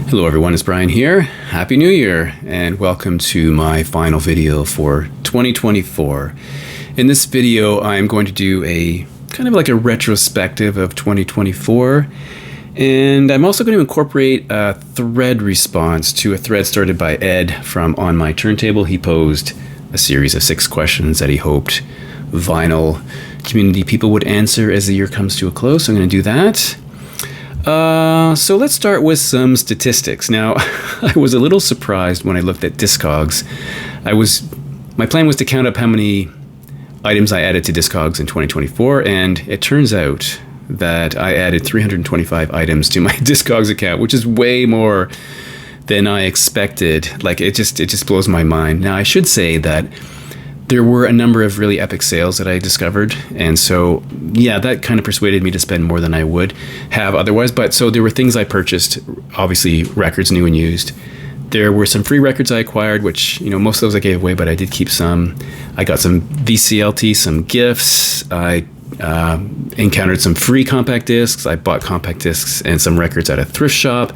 Hello everyone, it's Brian here. Happy New Year and welcome to my final video for 2024. In this video, I'm going to do a kind of like a retrospective of 2024, and I'm also going to incorporate a thread response to a thread started by Ed from On My Turntable. He posed a series of 6 questions that he hoped vinyl community people would answer as the year comes to a close. So I'm going to do that. So let's start with some statistics. Now, I was a little surprised when I looked at Discogs. My plan was to count up how many items I added to Discogs in 2024, and it turns out that I added 325 items to my Discogs account, which is way more than I expected. Like, it just blows my mind. Now, I should say that there were a number of really epic sales that I discovered, and so yeah, that kind of persuaded me to spend more than I would have otherwise. But so there were things I purchased, obviously records new and used. There were some free records I acquired, which, you know, most of those I gave away, but I did keep some. I got some VCLT, some gifts. I encountered some free compact discs. I bought compact discs and some records at a thrift shop.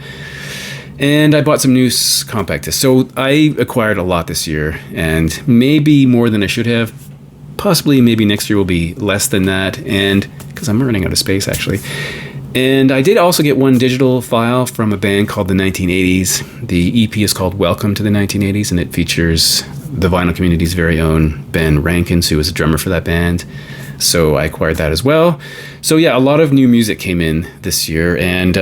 And I bought some new compact discs. So I acquired a lot this year, and maybe more than I should have. Possibly maybe next year will be less than that, and because I'm running out of space actually. And I did also get one digital file from a band called the 1980s. The EP is called Welcome to the 1980s, and it features the vinyl community's very own Ben Rankins, who was a drummer for that band. So I acquired that as well. So yeah, a lot of new music came in this year, and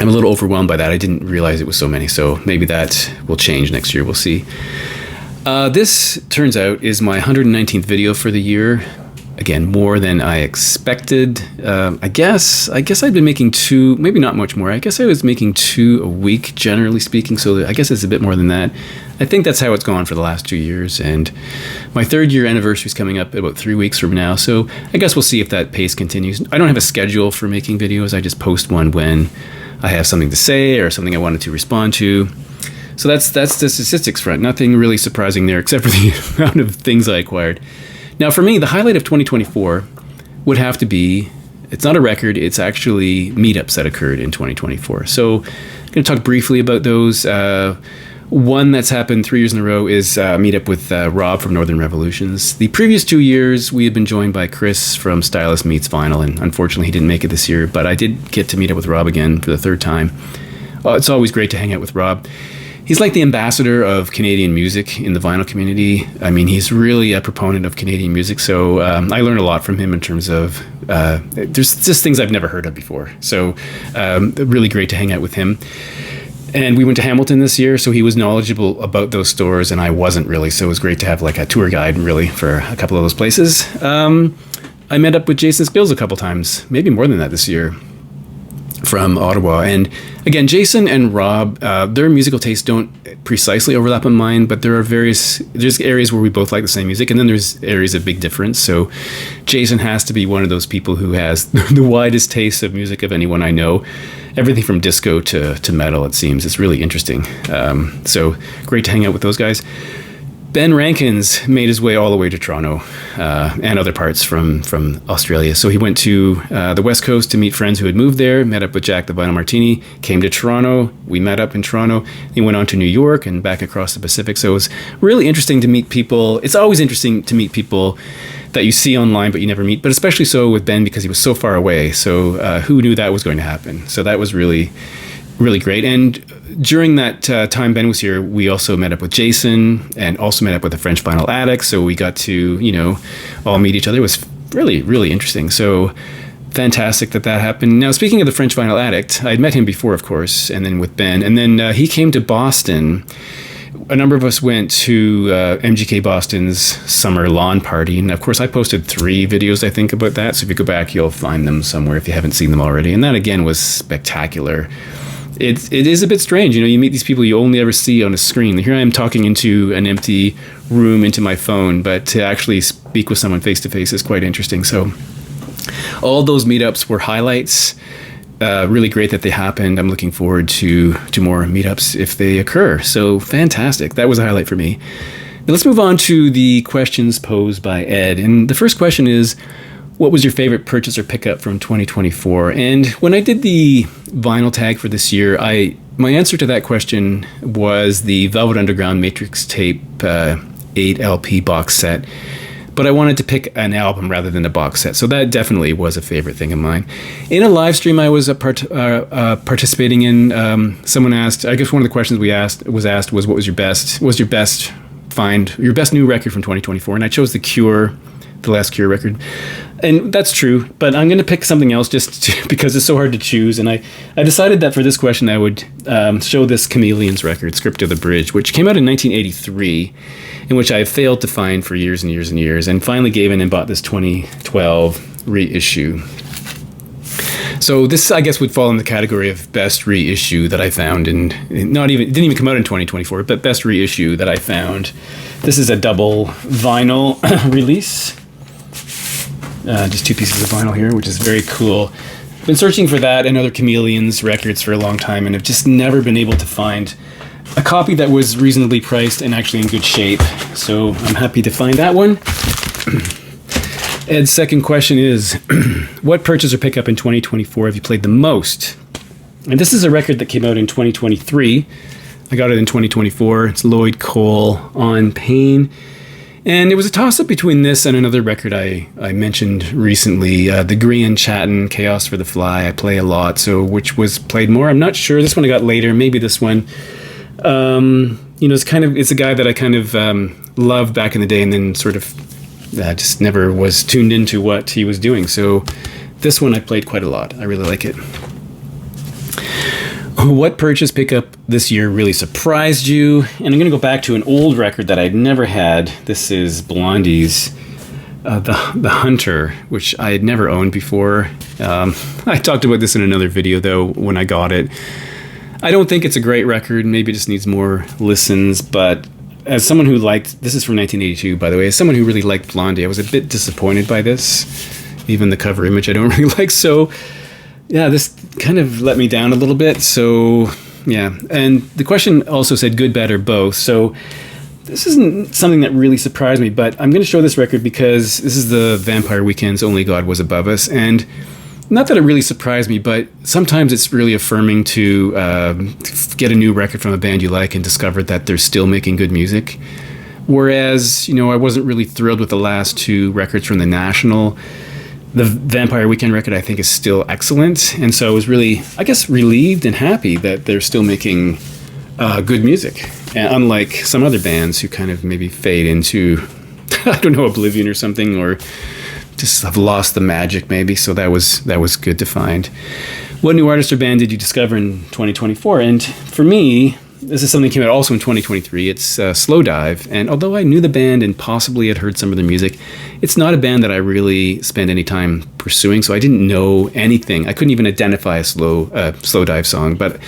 I'm a little overwhelmed by that. I didn't realize it was so many, so maybe that will change next year. We'll see. This, turns out, is my 119th video for the year. Again, more than I expected. I guess I've been making 2, maybe not much more. I guess I was making 2 a week, generally speaking, so I guess it's a bit more than that. I think that's how it's gone for the last 2 years, and my 3rd year anniversary is coming up about 3 weeks from now, so I guess we'll see if that pace continues. I don't have a schedule for making videos. I just post one when I have something to say or something I wanted to respond to. So that's the statistics front. Nothing really surprising there except for the amount of things I acquired. Now for me, the highlight of 2024 would have to be, it's not a record, it's actually meetups that occurred in 2024. So I'm going to talk briefly about those. One that's happened 3 years in a row is a meetup with Rob from Northern Revolutions. The previous 2 years, we had been joined by Chris from Stylus Meets Vinyl, and unfortunately he didn't make it this year, but I did get to meet up with Rob again for the 3rd time. It's always great to hang out with Rob. He's like the ambassador of Canadian music in the vinyl community. I mean, he's really a proponent of Canadian music, so I learned a lot from him in terms of, there's just things I've never heard of before. So really great to hang out with him. And we went to Hamilton this year, so he was knowledgeable about those stores, and I wasn't really, so it was great to have like a tour guide really for a couple of those places. I met up with Jason Spills a couple times, maybe more than that this year, from Ottawa. And again, Jason and Rob, their musical tastes don't precisely overlap on mine, but there's areas where we both like the same music, and then there's areas of big difference. So Jason has to be one of those people who has the widest taste of music of anyone I know. Everything from disco to metal, it seems. It's really interesting. So great to hang out with those guys. Ben Rankins made his way all the way to Toronto and other parts from Australia. So he went to the West Coast to meet friends who had moved there, met up with Jack the Vinyl Martini, came to Toronto. We met up in Toronto. He went on to New York and back across the Pacific. So it was really interesting to meet people. It's always interesting to meet people that you see online but you never meet, but especially so with Ben because he was so far away. So who knew that was going to happen? So that was really, really great. And during that time Ben was here, we also met up with Jason and also met up with the French Vinyl Addict. So we got to, you know, all meet each other. It was really, really interesting. So fantastic that happened. Now, speaking of the French Vinyl Addict, I'd met him before, of course, and then with Ben. And then he came to Boston. A number of us went to MGK Boston's summer lawn party. And of course, I posted 3 videos, I think, about that. So if you go back, you'll find them somewhere if you haven't seen them already. And that, again, was spectacular. It is a bit strange. You know, you meet these people you only ever see on a screen. Here I am talking into an empty room, into my phone, but to actually speak with someone face to face is quite interesting. So all those meetups were highlights. Really great that they happened. I'm looking forward to more meetups if they occur. So fantastic. That was a highlight for me. Now let's move on to the questions posed by Ed. And the first question is, what was your favorite purchase or pickup from 2024? And when I did the vinyl tag for this year, my answer to that question was the Velvet Underground Matrix Tape 8 LP box set. But I wanted to pick an album rather than a box set, so that definitely was a favorite thing of mine. In a live stream I was participating in, someone asked, I guess one of the questions was what was your best find, your best new record from 2024, and I chose The Cure, the last Cure record. And that's true, but I'm going to pick something else because it's so hard to choose. And I decided that for this question, I would show this Chameleons record, Script of the Bridge, which came out in 1983, in which I failed to find for years and years and years, and finally gave in and bought this 2012 reissue. So this, I guess, would fall in the category of best reissue that I found, and it didn't even come out in 2024, but best reissue that I found. This is a double vinyl release. Just 2 pieces of vinyl here, which is very cool. I've been searching for that and other Chameleons records for a long time, and have just never been able to find a copy that was reasonably priced and actually in good shape. So I'm happy to find that one. Ed's second question is, what purchase or pickup in 2024 have you played the most? And this is a record that came out in 2023. I got it in 2024. It's Lloyd Cole, On Pain. And it was a toss-up between this and another record I mentioned recently, the Grian Chatton, Chaos for the Fly. I play a lot, so which was played more? I'm not sure. This one I got later. Maybe this one. It's a guy that I kind of loved back in the day, and then sort of just never was tuned into what he was doing. So this one I played quite a lot. I really like it. What purchase pickup this year really surprised you? And I'm going to go back to an old record that I'd never had. This is Blondie's The Hunter, which I had never owned before. I talked about this in another video, though, when I got it. I don't think it's a great record. Maybe it just needs more listens. But as someone who liked... This is from 1982, by the way. As someone who really liked Blondie, I was a bit disappointed by this. Even the cover image I don't really like. So... yeah, this kind of let me down a little bit. So, yeah. And the question also said good, bad, or both. So this isn't something that really surprised me, but I'm going to show this record because this is the Vampire Weekend's Only God Was Above Us. And not that it really surprised me, but sometimes it's really affirming to get a new record from a band you like and discover that they're still making good music. Whereas, I wasn't really thrilled with the last 2 records from The National. The Vampire Weekend record, I think, is still excellent. And so I was really, I guess, relieved and happy that they're still making good music. And unlike some other bands who kind of maybe fade into, I don't know, oblivion or something, or just have lost the magic maybe. So that was good to find. What new artist or band did you discover in 2024? And for me, this is something that came out also in 2023. It's Slow Dive. And although I knew the band and possibly had heard some of their music, it's not a band that I really spend any time pursuing. So I didn't know anything. I couldn't even identify a Slow Dive song. But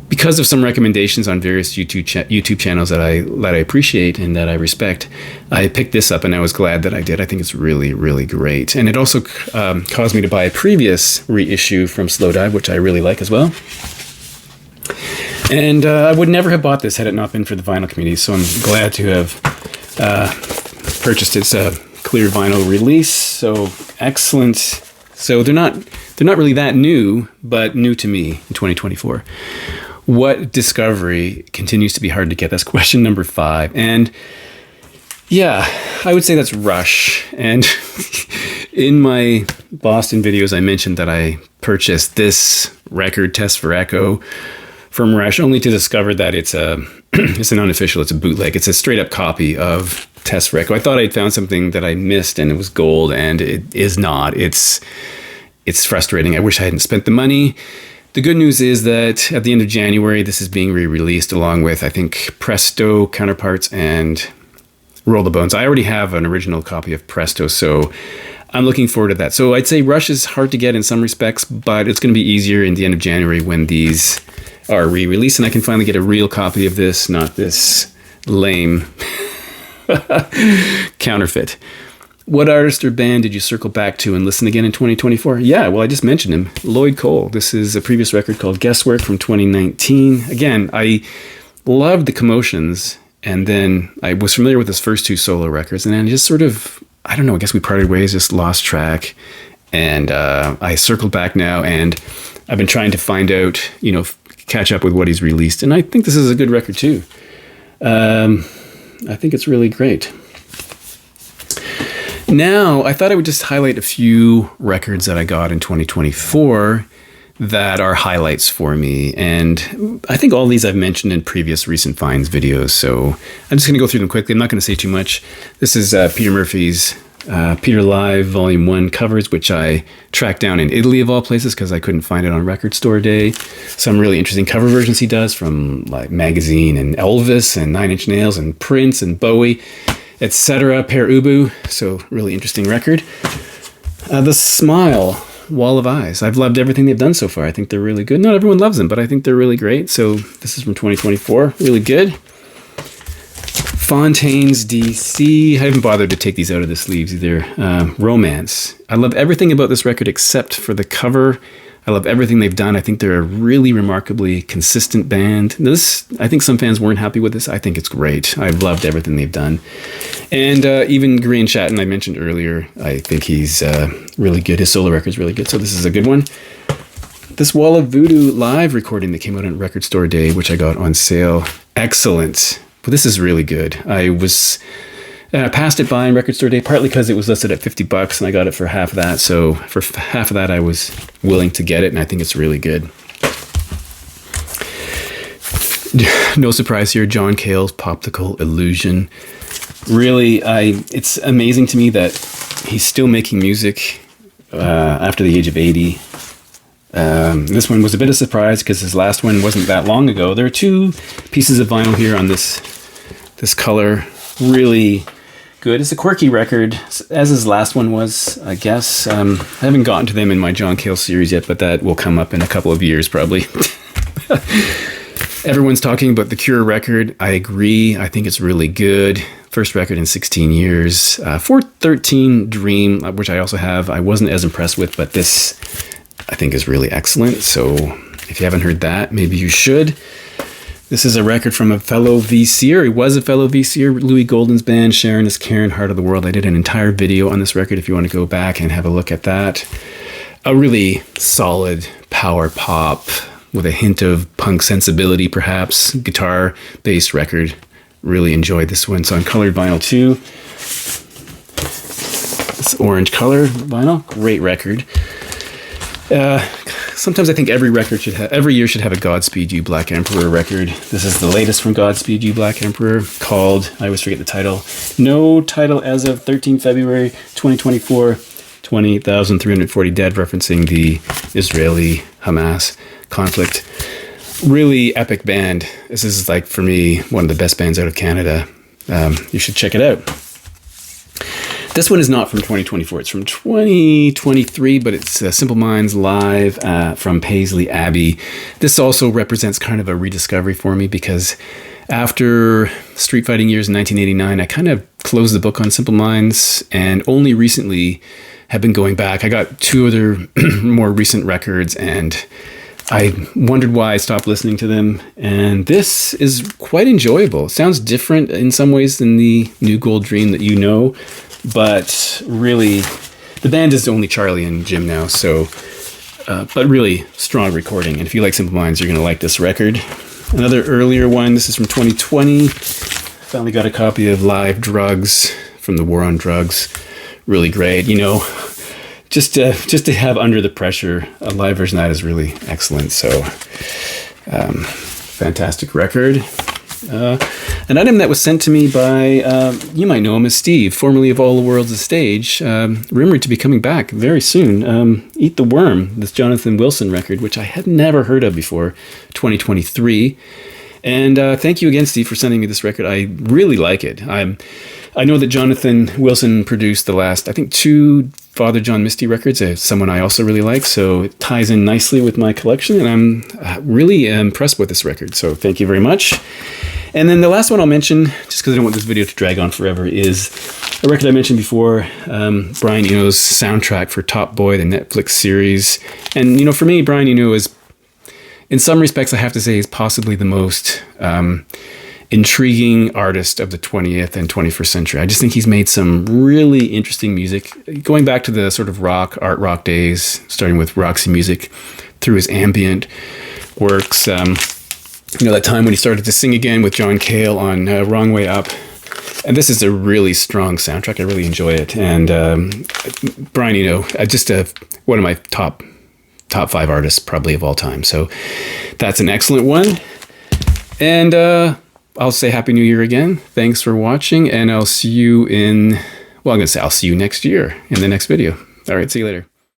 because of some recommendations on various YouTube channels that I appreciate and that I respect, I picked this up, and I was glad that I did. I think it's really, really great. And it also caused me to buy a previous reissue from Slow Dive, which I really like as well. And I would never have bought this had it not been for the vinyl community, so I'm glad to have purchased its clear vinyl release. So excellent. So they're not really that new, but new to me in 2024. What discovery continues to be hard to get? That's question number 5. And yeah, I would say that's Rush. And in my Boston videos, I mentioned that I purchased this record, Test for Echo, from Rush, only to discover that it's an unofficial, it's a bootleg. It's a straight up copy of Test for Echo. I thought I'd found something that I missed and it was gold, and it is not. It's frustrating. I wish I hadn't spent the money. The good news is that at the end of January, this is being re-released along with, I think, Presto, Counterparts, and Roll the Bones. I already have an original copy of Presto, so I'm looking forward to that. So I'd say Rush is hard to get in some respects, but it's going to be easier in the end of January when these are re-released, and I can finally get a real copy of this, not this lame counterfeit. What artist or band did you circle back to and listen again in 2024? Yeah, well, I just mentioned him, Lloyd Cole. This is a previous record called Guesswork from 2019. Again, I loved the Commotions, and then I was familiar with his first 2 solo records, and then just sort of, I don't know, I guess we parted ways, just lost track, and I circled back now, and I've been trying to find out, catch up with what he's released. And I think this is a good record too. I think it's really great. Now, I thought I would just highlight a few records that I got in 2024 that are highlights for me. And I think all these I've mentioned in previous recent finds videos. So I'm just going to go through them quickly. I'm not going to say too much. This is Peter Murphy's Peter Live Volume 1 covers, which I tracked down in Italy of all places because I couldn't find it on Record Store Day. Some really interesting cover versions he does from like Magazine and Elvis and Nine Inch Nails and Prince and Bowie, etc. Per Ubu. So really interesting record. The Smile, Wall of Eyes. I've loved everything they've done so far. I think they're really good. Not everyone loves them, but I think they're really great. So this is from 2024. Really good. Fontaine's DC. I haven't bothered to take these out of the sleeves either. Romance. I love everything about this record except for the cover. I love everything they've done. I think they're a really remarkably consistent band. I think some fans weren't happy with this. I think it's great. I've loved everything they've done. And even Green Chatton, I mentioned earlier, I think he's really good. His solo record's really good, so this is a good one. This Wall of Voodoo live recording that came out on Record Store Day, which I got on sale. Excellent. But this is really good. I was passed it by on Record Store Day, partly because it was listed at $50 and I got it for half of that. So for half of that, I was willing to get it, and I think it's really good. No surprise here, John Cale's Poptical Illusion. Really, it's amazing to me that he's still making music after the age of 80. This one was a bit of a surprise because his last one wasn't that long ago. There are two pieces of vinyl here on this color. Really good. It's a quirky record, as his last one was, I guess. I haven't gotten to them in my John Cale series yet, but that will come up in a couple of years probably. Everyone's talking about the Cure record. I agree. I think it's really good. First record in 16 years. 413 Dream, which I also have, I wasn't as impressed with, but this I think is really excellent. So if you haven't heard that, maybe you should. This is a record from a fellow VCer. He was a fellow VCer, Louis Golden's band, Sharon is Karen, Heart of the World. I did an entire video on this record if you want to go back and have a look at that. A really solid power pop with a hint of punk sensibility, perhaps. Guitar-based record. Really enjoyed this one. It's on colored vinyl too. This orange color vinyl. Great record. Sometimes I think every year should have a Godspeed You Black Emperor record. This is the latest from Godspeed You Black Emperor, called, I always forget the title, no title as of 13 February 2024, 20,340 dead, referencing the Israeli-Hamas conflict. Really epic band. This is, like, for me, one of the best bands out of Canada. You should check it out. This one is not from 2024, it's from 2023, but it's Simple Minds Live from Paisley Abbey. This also represents kind of a rediscovery for me because after Street Fighting years in 1989, I kind of closed the book on Simple Minds and only recently have been going back. I got two other more recent records and I wondered why I stopped listening to them, and this is quite enjoyable. It sounds different in some ways than the New Gold Dream that you know, but really, the band is only Charlie and Jim now, so, but really strong recording. And if you like Simple Minds, you're going to like this record. Another earlier one, this is from 2020. Finally got a copy of Live Drugs from the War on Drugs. Really great, just to have Under the Pressure, a live version of that is really excellent. So, fantastic record. An item that was sent to me by, you might know him as Steve, formerly of All the World's a Stage, rumored to be coming back very soon. Eat the Worm, this Jonathan Wilson record, which I had never heard of before, 2023. And thank you again, Steve, for sending me this record. I really like it. I know that Jonathan Wilson produced the last, I think, 2 Father John Misty records, someone I also really like, so it ties in nicely with my collection, and I'm really impressed with this record, so thank you very much. And then the last one I'll mention, just because I don't want this video to drag on forever, is a record I mentioned before, Brian Eno's soundtrack for Top Boy, the Netflix series. And, for me, Brian Eno is, in some respects, I have to say, he's possibly the most intriguing artist of the 20th and 21st century. I just think he's made some really interesting music, going back to the sort of art rock days, starting with Roxy Music, through his ambient works. That time when he started to sing again with John Cale on Wrong Way Up. And this is a really strong soundtrack. I really enjoy it. And Brian, just one of my top 5 artists probably of all time. So that's an excellent one. And I'll say Happy New Year again. Thanks for watching. And I'll see you I'll see you next year in the next video. All right, see you later.